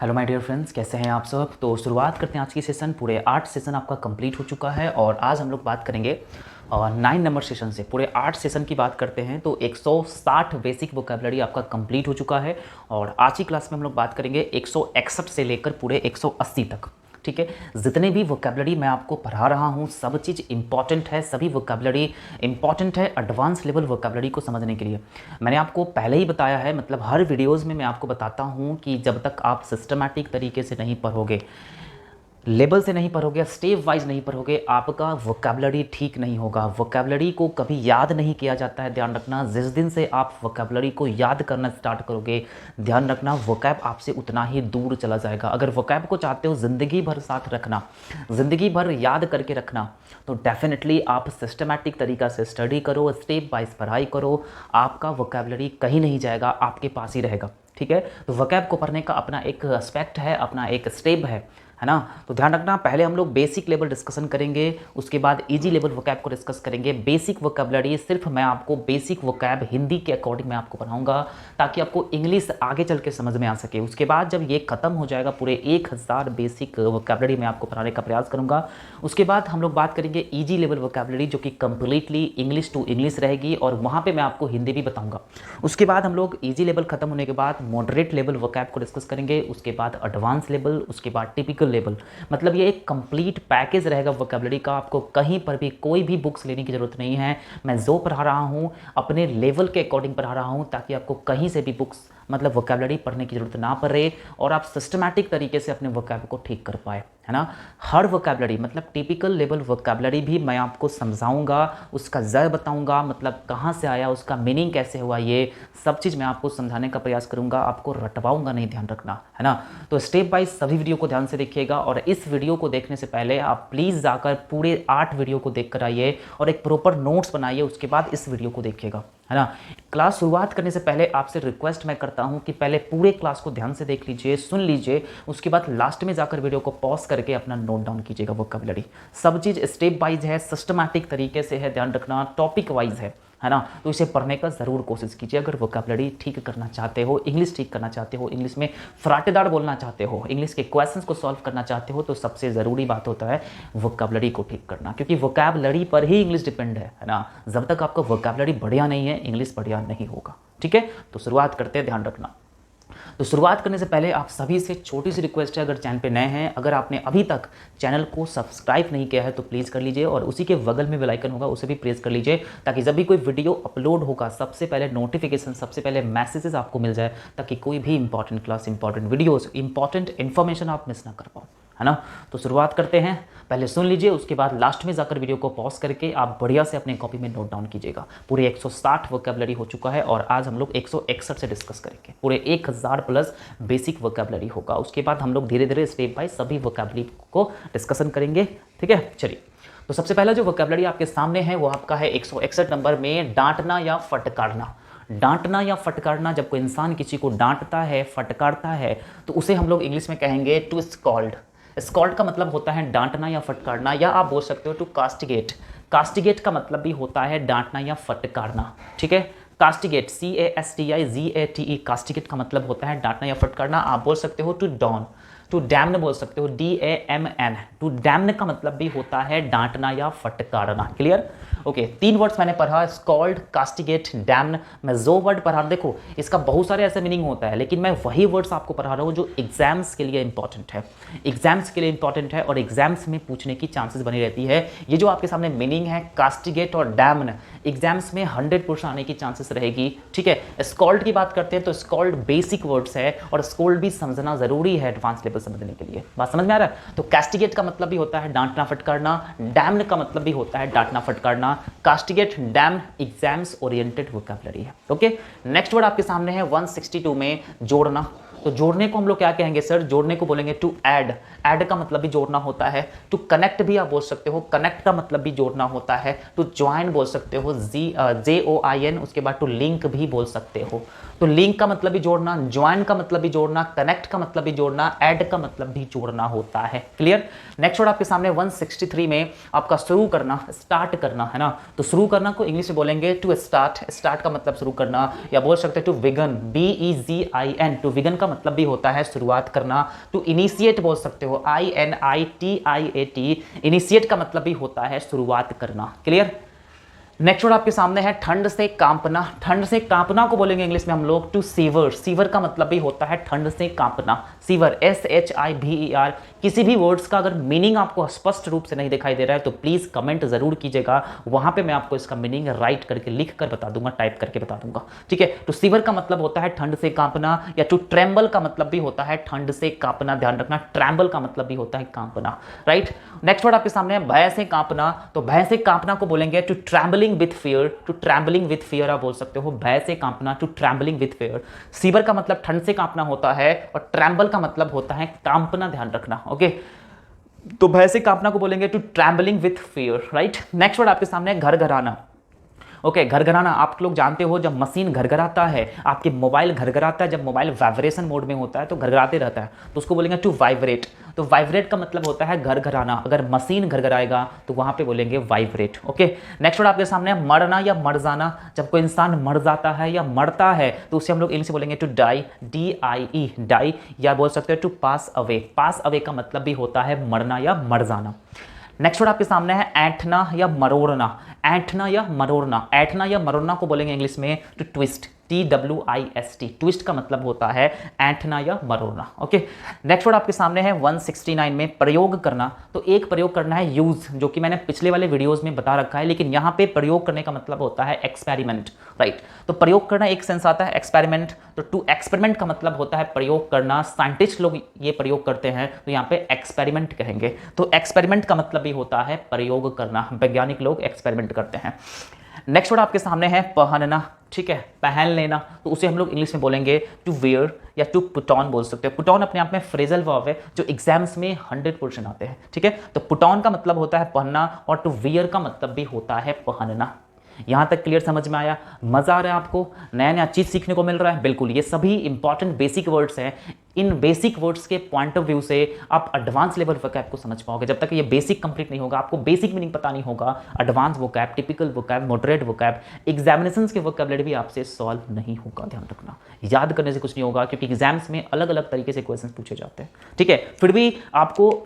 Hello my dear friends, कैसे हैं आप सब। तो शुरुआत करते हैं आज की सेशन। पूरे 8 सेशन आपका कंप्लीट हो चुका है और आज हम लोग बात करेंगे 9 नंबर सेशन से। पूरे 8 सेशन की बात करते हैं तो 160 बेसिक वोकेबलरी आपका कंप्लीट हो चुका है और आज की क्लास में हम लोग बात करेंगे 161 से लेकर पूरे 180 तक। ठीक है, जितने भी वोकेबलरी मैं आपको पढ़ा रहा हूँ सब चीज़ इंपॉर्टेंट है, सभी वोकेबलरी इंपॉर्टेंट है एडवांस लेवल वोकेबलरी को समझने के लिए। मैंने आपको पहले ही बताया है, मतलब हर वीडियोज़ में मैं आपको बताता हूँ कि जब तक आप सिस्टमैटिक तरीके से नहीं पढ़ोगे, लेवल से नहीं पढ़ोगे, स्टेप वाइज नहीं पढ़ोगे, आपका वोकेबलरी ठीक नहीं होगा। वोकेबलरी को कभी याद नहीं किया जाता है, ध्यान रखना। जिस दिन से आप वोकेबलरी को याद करना स्टार्ट करोगे, ध्यान रखना वोकैब आपसे उतना ही दूर चला जाएगा। अगर वोकैब को चाहते हो ज़िंदगी भर साथ रखना, ज़िंदगी भर याद करके रखना, तो डेफिनेटली आप सिस्टमैटिक तरीक़ा से स्टडी करो, स्टेप वाइज पढ़ाई करो, आपका वोकेबलरी कहीं नहीं जाएगा, आपके पास ही रहेगा। ठीक है, तो वोकैब को पढ़ने का अपना एक एस्पेक्ट है, अपना एक स्टेप है ना। तो ध्यान रखना, पहले हम लोग बेसिक लेवल डिस्कशन करेंगे, उसके बाद इजी लेवल वोकैब को डिस्कस करेंगे। बेसिक वोकैबलरी सिर्फ मैं आपको बेसिक वोकैब हिंदी के अकॉर्डिंग मैं आपको पढ़ाऊंगा ताकि आपको इंग्लिश आगे चल के समझ में आ सके। उसके बाद जब ये खत्म हो जाएगा, पूरे 1000 बेसिक वोकैबलरी मैं आपको पढ़ाने का प्रयास करूंगा। उसके बाद हम लोग बात करेंगे इजी लेवल वोकैबलरी जो कि कंप्लीटली इंग्लिश टू इंग्लिश रहेगी और वहाँ पर मैं आपको हिंदी भी बताऊँगा। उसके बाद हम लोग ईजी लेवल खत्म होने के बाद मॉडरेट लेवल वोकैब को डिस्कस करेंगे, उसके बाद एडवांस लेवल, उसके बाद टिपिकल लेवल। मतलब ये एक कंप्लीट पैकेज रहेगा वोकैबलरी का। आपको कहीं पर भी कोई भी बुक्स लेने की जरूरत नहीं है। मैं जो पढ़ा रहा हूँ अपने लेवल के अकॉर्डिंग पढ़ा रहा हूँ ताकि आपको कहीं से भी बुक्स मतलब वोकैबलरी पढ़ने की जरूरत ना पड़े और आप सिस्टमैटिक तरीके से अपने वोकैब को ठीक कर पाए, है ना। हर वोकैबलरी मतलब टिपिकल लेवल वोकैबलरी भी मैं आपको समझाऊंगा, उसका जड़ बताऊंगा, मतलब कहाँ से आया, उसका मीनिंग कैसे हुआ, ये सब चीज़ मैं आपको समझाने का प्रयास करूंगा, आपको रटवाऊंगा नहीं, ध्यान रखना, है ना। तो स्टेप बाय सभी वीडियो को ध्यान से देखिएगा और इस वीडियो को देखने से पहले आप प्लीज़ जाकर पूरे 8 वीडियो को देख कर आइए और एक प्रॉपर नोट्स बनाइए, उसके बाद इस वीडियो को देखिएगा, है ना। क्लास शुरुआत करने से पहले आपसे रिक्वेस्ट मैं करता हूं कि पहले पूरे क्लास को ध्यान से देख लीजिए, सुन लीजिए, उसके बाद लास्ट में जाकर वीडियो को पॉज करके अपना नोट डाउन कीजिएगा। वोकैबुलरी सब चीज़ स्टेप वाइज है, सिस्टमैटिक तरीके से है, ध्यान रखना, टॉपिक वाइज है ना। तो इसे पढ़ने का ज़रूर कोशिश कीजिए। अगर वोकैबुलरी ठीक करना चाहते हो, इंग्लिश ठीक करना चाहते हो, इंग्लिश में फराटेदार बोलना चाहते हो, इंग्लिश के क्वेश्चंस को सॉल्व करना चाहते हो, तो सबसे ज़रूरी बात होता है वोकैबुलरी को ठीक करना, क्योंकि वोकैबुलरी पर ही इंग्लिश डिपेंड है ना। जब तक आपका वोकैबुलरी बढ़िया नहीं है, इंग्लिश बढ़िया नहीं होगा। ठीक है, तो शुरुआत करते हैं, ध्यान रखना। तो शुरुआत करने से पहले आप सभी से छोटी सी रिक्वेस्ट है, अगर चैनल पे नए हैं, अगर आपने अभी तक चैनल को सब्सक्राइब नहीं किया है तो प्लीज़ कर लीजिए और उसी के बगल में बेल आइकन होगा उसे भी प्रेस कर लीजिए ताकि जब भी कोई वीडियो अपलोड होगा सबसे पहले नोटिफिकेशन, सबसे पहले मैसेजेस आपको मिल जाए, ताकि कोई भी important class, important videos, important information आप मिस ना कर पाओ, है ना। तो शुरुआत करते हैं, पहले सुन लीजिए, उसके बाद लास्ट में जाकर वीडियो को पॉज करके आप बढ़िया से अपने कॉपी में नोट डाउन कीजिएगा। पूरे 160 वोकैबुलरी हो चुका है और आज हम लोग 161 से डिस्कस करेंगे। पूरे 1000 प्लस बेसिक वोकैबुलरी होगा। उसके बाद हम लोग धीरे धीरे स्टेप बाय सभी वोकैबुलरी को डिस्कशन करेंगे। ठीक है, चलिए। तो सबसे पहला जो वोकैबुलरी आपके सामने है वो आपका है 161 नंबर में, डांटना या फटकारना। डांटना या फटकारना, जब कोई इंसान किसी को डांटता है, फटकारता है, तो उसे हम लोग इंग्लिश में कहेंगे टू स्कॉल्ड। स्कॉल्ड का मतलब होता है डांटना या फटकारना, या आप बोल सकते हो टू कास्टिगेट। कास्टिगेट का मतलब भी होता है डांटना या फटकारना। ठीक है, कास्टिगेट, CASTIGATE, कास्टिगेट का मतलब होता है डांटना या फटकारना। आप बोल सकते हो टू डॉन, टू डैम्न बोल सकते हो, DAMN। टू डैम्न का मतलब भी होता है डांटना या फटकारना। क्लियर? ओके, 3 वर्ड्स मैंने पढ़ा, स्कॉल्ड, कास्टिगेट, डैम्न। मैं जो वर्ड पढ़ा, देखो इसका बहुत सारे ऐसे मीनिंग होता है, लेकिन मैं वही वर्ड्स आपको पढ़ा रहा हूँ जो एग्जाम्स के लिए इंपॉर्टेंट है, एग्जाम्स के लिए इंपॉर्टेंट है और एग्जाम्स में पूछने की चांसेस बनी रहती है। ये जो आपके सामने मीनिंग है कास्टिगेट और डैम्न, एग्जाम्स में 100% आने की चांसेस रहेगी। ठीक है, स्कॉल्ड की बात करते हैं तो स्कॉल्ड बेसिक वर्ड्स है और स्कॉल्ड भी समझना जरूरी है एडवांस लेवल समझने के लिए। बात समझ में आ रहा है? तो कास्टिगेट का मतलब भी होता है डांटना फटकारना, डैम्न का मतलब भी होता है डांटना फटकारना। कास्टिगेट, डैम्न एग्जाम्स ओरिएंटेड वोकैबुलरी है। ओके, नेक्स्ट वर्ड आपके सामने है 162 में, जोड़ना। तो जोड़ने को हम लोग क्या कहेंगे सर? जोड़ने को बोलेंगे टू ऐड। ऐड का मतलब भी जोड़ना होता है। टू कनेक्ट भी आप बोल सकते हो, कनेक्ट का मतलब भी जोड़ना होता है। टू ज्वाइन बोल सकते हो, JOIN। उसके बाद टू लिंक भी बोल सकते हो। तो लिंक का मतलब भी जोड़ना, ज्वाइन का मतलब भी जोड़ना, कनेक्ट का मतलब भी जोड़ना, ऐड का मतलब भी जोड़ना होता है। क्लियर। नेक्स्ट वर्ड आपके सामने 163 में आपका शुरू करना, स्टार्ट करना है ना। तो शुरू करना को इंग्लिश में बोलेंगे टू स्टार्ट। स्टार्ट का मतलब शुरू करना, या बोल सकते हैं टू विगन, BEGIN। टू विगन का मतलब भी होता है शुरुआत करना। टू इनिशिएट बोल सकते हो, INITIAT। इनिशिएट का मतलब भी होता है शुरुआत करना। क्लियर। नेक्स्ट वर्ड आपके सामने है ठंड से कांपना। ठंड से कांपना को बोलेंगे इंग्लिश में हम लोग टू सीवर। सीवर का मतलब भी होता है ठंड से कांपना। Sewer, SHIVER। किसी भी वर्ड्स का अगर मीनिंग आपको स्पष्ट रूप से नहीं दिखाई दे रहा है तो प्लीज कमेंट जरूर कीजिएगा, वहां पे मैं आपको इसका मीनिंग राइट करके लिख कर बता दूंगा, टाइप करके बता दूंगा। ठीक है। तो सीवर का मतलब होता है ठंड से कांपना, या टू ट्रेम्बल का मतलब भी होता है ठंड से कांपना। ध्यान रखना, ट्रेम्बल का मतलब भी होता है कांपना। राइट। नेक्स्ट वर्ड आपके सामने है भय से कांपना। तो भय से कांपना को बोलेंगे to trembling with fear. To trembling with fear आप बोल सकते हो, भय से कांपना, to trembling with fear. Shiver का मतलब ठंड से कांपना होता है और ट्रैम्बल का मतलब होता है कांपना। ध्यान रखना। ओके। तो भय से कांपना को बोलेंगे to trembling with fear. Right. Next word आपके सामने है घरघराना। ओके, घरघराना आप लोग जानते हो, जब मशीन घरघराता है, आपके मोबाइल घरघराता है, जब मोबाइल वाइब्रेशन मोड में होता है तो घरघराते रहता है, तो उसको बोलेंगे टू वाइब्रेट। तो वाइब्रेट का मतलब होता है घरघराना। अगर मशीन घरघराएगा तो वहां पे बोलेंगे वाइब्रेट। ओके। नेक्स्ट वर्ड आपके सामने है मरना या मर जाना। जब कोई इंसान मर जाता है या मरता है तो उसे हम लोग इंग्लिश में बोलेंगे टू डाई, DIE, डाई। या बोल सकते हैं to pass away. Pass away का मतलब भी होता है मरना या मर जाना। नेक्स्ट वर्ड आपके सामने है ऐंठना या मरोड़ना। ऐंठना या मरोड़ना। ऐंठना या मरोड़ना को बोलेंगे इंग्लिश में टू ट्विस्ट, TWIST। ट्विस्ट का मतलब होता है ऐंठना या मरोड़ना। ओके। नेक्स्ट वर्ड आपके सामने है 169 में प्रयोग करना। तो एक प्रयोग करना है यूज, जो कि मैंने पिछले वाले वीडियोस में बता रखा है, लेकिन यहां पे प्रयोग करने का मतलब होता है एक्सपेरिमेंट। राइट। तो प्रयोग करना एक सेंस आता है, एक्सपेरिमेंट। तो टू एक्सपेरिमेंट का मतलब होता है प्रयोग करना। साइंटिस्ट लोग ये प्रयोग करते हैं तो यहाँ पे एक्सपेरिमेंट कहेंगे। तो एक्सपेरिमेंट का मतलब भी होता है प्रयोग करना। वैज्ञानिक लोग एक्सपेरिमेंट करते हैं। नेक्स्ट वर्ड आपके सामने है पहनना। ठीक है, पहन लेना। तो उसे हम लोग इंग्लिश में बोलेंगे टू वेयर या टू पुट ऑन बोल सकते हैं। पुट ऑन अपने आप में फ्रेजल वर्ब है जो एग्जाम्स में 100% आते हैं। ठीक है। तो पुट ऑन का मतलब होता है पहनना और टू वेयर का मतलब भी होता है पहनना। यहां तक क्लियर समझ में आया? मजा आ रहा है आपको? नया नया चीज सीखने को मिल रहा है? बिल्कुल। ये सभी इंपॉर्टेंट बेसिक वर्ड्स हैं। इन बेसिक वर्ड्स के पॉइंट ऑफ व्यू से आप एडवांस लेवल वोकैब को समझ पाओगे। जब तक ये बेसिक कंप्लीट नहीं होगा, आपको बेसिक मीनिंग पता नहीं होगा, advance vocab, typical vocab, moderate vocab, examinations के वोकैबुलरी भी आपसे सॉल्व नहीं होगा। ध्यान रखना, याद करने से कुछ नहीं होगा, क्योंकि एग्जाम्स में अलग अलग तरीके से क्वेश्चन पूछे जाते हैं। ठीक है। फिर भी आपको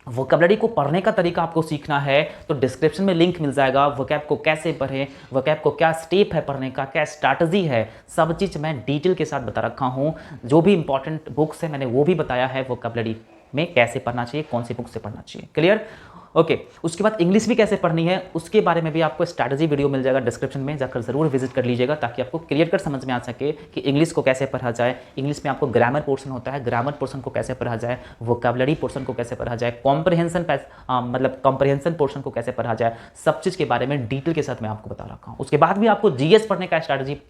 वोकैबुलरी को पढ़ने का तरीका आपको सीखना है तो डिस्क्रिप्शन में लिंक मिल जाएगा। वोकैब को कैसे पढ़ें, वोकैब को क्या स्टेप है पढ़ने का, क्या स्ट्रैटेजी है, सब चीज़ मैं डिटेल के साथ बता रखा हूँ। जो भी इंपॉर्टेंट बुक्स है मैंने वो भी बताया है वोकैबुलरी में कैसे पढ़ना चाहिए, कौन सी बुक से पढ़ना चाहिए। क्लियर? ओके। उसके बाद इंग्लिश भी कैसे पढ़नी है उसके बारे में भी आपको स्ट्रैटेजी वीडियो मिल जाएगा डिस्क्रिप्शन में, जाकर जरूर विजिट कर लीजिएगा ताकि आपको क्लियर कर समझ में आ सके कि इंग्लिश को कैसे पढ़ा जाए। इंग्लिश में आपको ग्रामर पोर्शन होता है, ग्रामर पोर्शन को कैसे पढ़ा जाए, वोकैबुलरी पोर्शन को कैसे पढ़ा जाए, कॉम्प्रिहेंशन मतलब कॉम्प्रिहेंशन पोर्शन को कैसे पढ़ा जाए, सब चीज़ के बारे में डिटेल के साथ मैं आपको बता रखा हूँ। उसके बाद भी आपको जीएस पढ़ने का स्ट्रैटेजी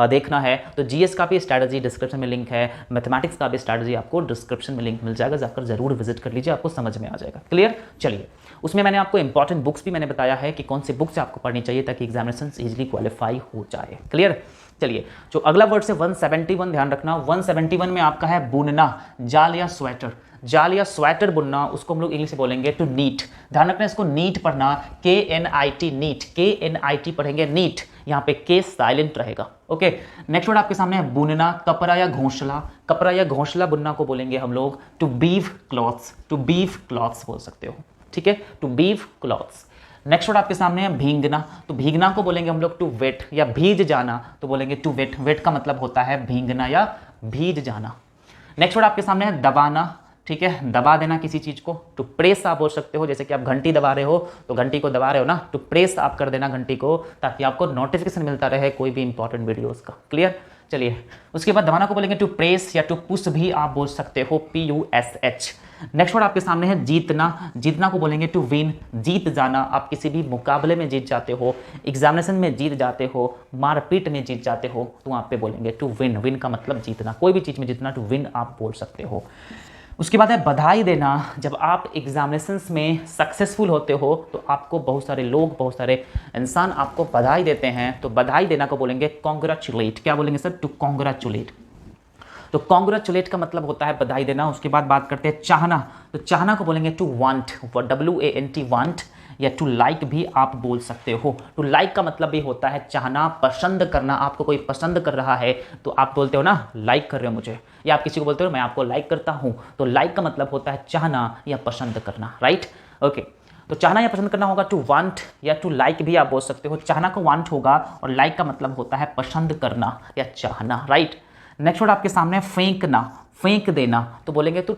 देखना है तो जीएस का भी स्ट्रैटेजी डिस्क्रिप्शन में लिंक है, मैथमेटिक्स का भी स्ट्रैटेजी आपको डिस्क्रिप्शन में लिंक मिल जाएगा, जाकर जरूर विजिट कर लीजिए, आपको समझ में आ जाएगा। क्लियर? चलिए, उसमें मैंने आपको इंपॉर्टेंट बुक्स भी मैंने बताया है कि कौन सी बुक्स आपको पढ़नी चाहिए ताकि एग्जामिनेशन इजीली क्वालिफाई हो जाए। क्लियर? चलिए, जो अगला वर्ड से 171 ध्यान रखना। 171 में आपका है बुनना, जाल या स्वेटर। जाल या स्वेटर बुनना, उसको हम लोग इंग्लिश में बोलेंगे टू नीट। ध्यान रखना, इसको नीट पढ़ना, KNIT, नीट, KNIT पढ़ेंगे नीट, यहाँ पे के साइलेंट रहेगा। ओके। नेक्स्ट वर्ड आपके सामने है बुनना, कपड़ा या घोंसला। कपड़ा या घोंसला बुनना को बोलेंगे हम लोग टू बीव क्लॉथ्स। टू बीव क्लॉथ्स बोल सकते हो। ठीक है, टू बीव क्लॉथ्स। नेक्स्ट वर्ड आपके सामने है भींगना। तो भीगना को बोलेंगे हम लोग टू वेट, या भीज जाना तो बोलेंगे टू वेट। वेट का मतलब होता है भींगना या भीज जाना। नेक्स्ट वर्ड आपके सामने है दबाना। ठीक है, दबा देना किसी चीज को, टू प्रेस आप बोल सकते हो। जैसे कि आप घंटी दबा रहे हो तो घंटी को दबा रहे हो ना, टू प्रेस आप कर देना घंटी को ताकि आपको नोटिफिकेशन मिलता रहे कोई भी इंपॉर्टेंट वीडियोस का। क्लियर? चलिए, उसके बाद दबाना को बोलेंगे टू प्रेस या टू पुश भी आप बोल सकते हो, PUSH। नेक्स्ट वर्ड आपके सामने है जीतना। जीतना को बोलेंगे टू विन, जीत जाना। आप किसी भी मुकाबले में जीत जाते हो, एग्जामिनेशन में जीत जाते हो, मारपीट में जीत जाते हो तो आप पे बोलेंगे टू विन। विन का मतलब जीतना, कोई भी चीज में जीतना, टू विन आप बोल सकते हो। उसके बाद है बधाई देना। जब आप एग्जामिनेशंस में सक्सेसफुल होते हो तो आपको बहुत सारे लोग, बहुत सारे इंसान आपको बधाई देते हैं, तो बधाई देना को बोलेंगे कॉन्ग्रेचुलेट। क्या बोलेंगे सर? To congratulate. तो कॉन्ग्रेचुलेट का मतलब होता है बधाई देना। उसके बाद बात करते हैं चाहना। तो चाहना को बोलेंगे टू वांट, WANT, वांट, या टू लाइक भी आप बोल सकते हो। टू लाइक का मतलब भी होता है चाहना, पसंद करना। आपको कोई पसंद कर रहा है तो आप बोलते हो ना, लाइक कर रहे हो मुझे, या आप किसी को बोलते हो मैं आपको लाइक करता हूं। तो लाइक का मतलब होता है चाहना या पसंद करना, राइट? ओके, तो चाहना या पसंद करना होगा टू वांट, या टू लाइक भी आप बोल सकते हो। चाहना को वांट होगा और लाइक का मतलब होता है पसंद करना या चाहना, राइट? नेक्स्ट वर्ड आपके सामने है फेंकना, फेंक देना। तो बोलेंगे तो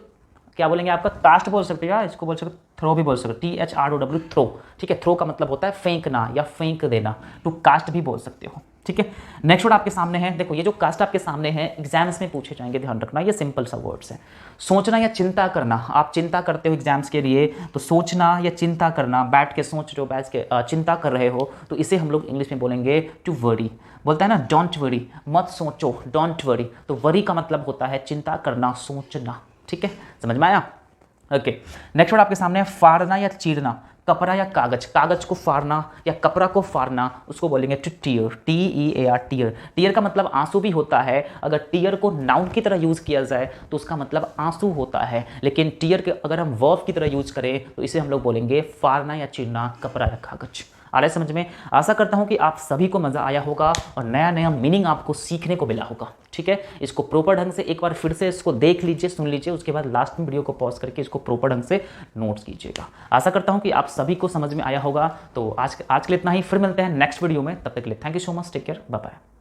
क्या बोलेंगे? आपका कास्ट बोल सकते हो, इसको बोल सकते, थ्रो भी बोल सकते हो, THROW, थ्रो। ठीक है, थ्रो का मतलब होता है फेंकना या फेंक देना। टू कास्ट भी बोल सकते हो, ठीक है। नेक्स्ट वर्ड आपके सामने है, देखो ये जो कास्ट आपके सामने है एग्जाम्स में पूछे जाएंगे, ध्यान रखना, ये सिंपल सा वर्ड्स है। सोचना या चिंता करना। आप चिंता करते हो एग्जाम्स के लिए, तो सोचना या चिंता करना, बैठ के सोच रहे हो, बैठ के चिंता कर रहे हो, तो इसे हम लोग इंग्लिश में बोलेंगे टू वरी। बोलता है ना डोंट वरी, मत सोचो, डोंट वरी। तो वरी का मतलब होता है चिंता करना, सोचना, ठीक है, समझ में आया? ओके, नेक्स्ट वर्ड आपके सामने है फाड़ना या चीरना। कपड़ा या कागज, कागज को फाड़ना या कपड़ा को फाड़ना, उसको बोलेंगे to tear, TEAR, tear. Tear का मतलब आंसू भी होता है। अगर टीयर को नाउन की तरह यूज किया जाए तो उसका मतलब आंसू होता है, लेकिन टीयर के अगर हम वर्ब की तरह यूज करें तो इसे हम लोग बोलेंगे फाड़ना या चीरना कपड़ा या कागज। आ रहा है समझ में? आशा करता हूं कि आप सभी को मजा आया होगा और नया नया मीनिंग आपको सीखने को मिला होगा, ठीक है। इसको प्रॉपर ढंग से एक बार फिर से इसको देख लीजिए, सुन लीजिए, उसके बाद लास्ट में वीडियो को पॉज करके इसको प्रॉपर ढंग से नोट्स कीजिएगा। आशा करता हूं कि आप सभी को समझ में आया होगा। तो आज के लिए इतना ही, फिर मिलते हैं नेक्स्ट वीडियो में, तब तक के लिए thank you so much, take care, bye bye.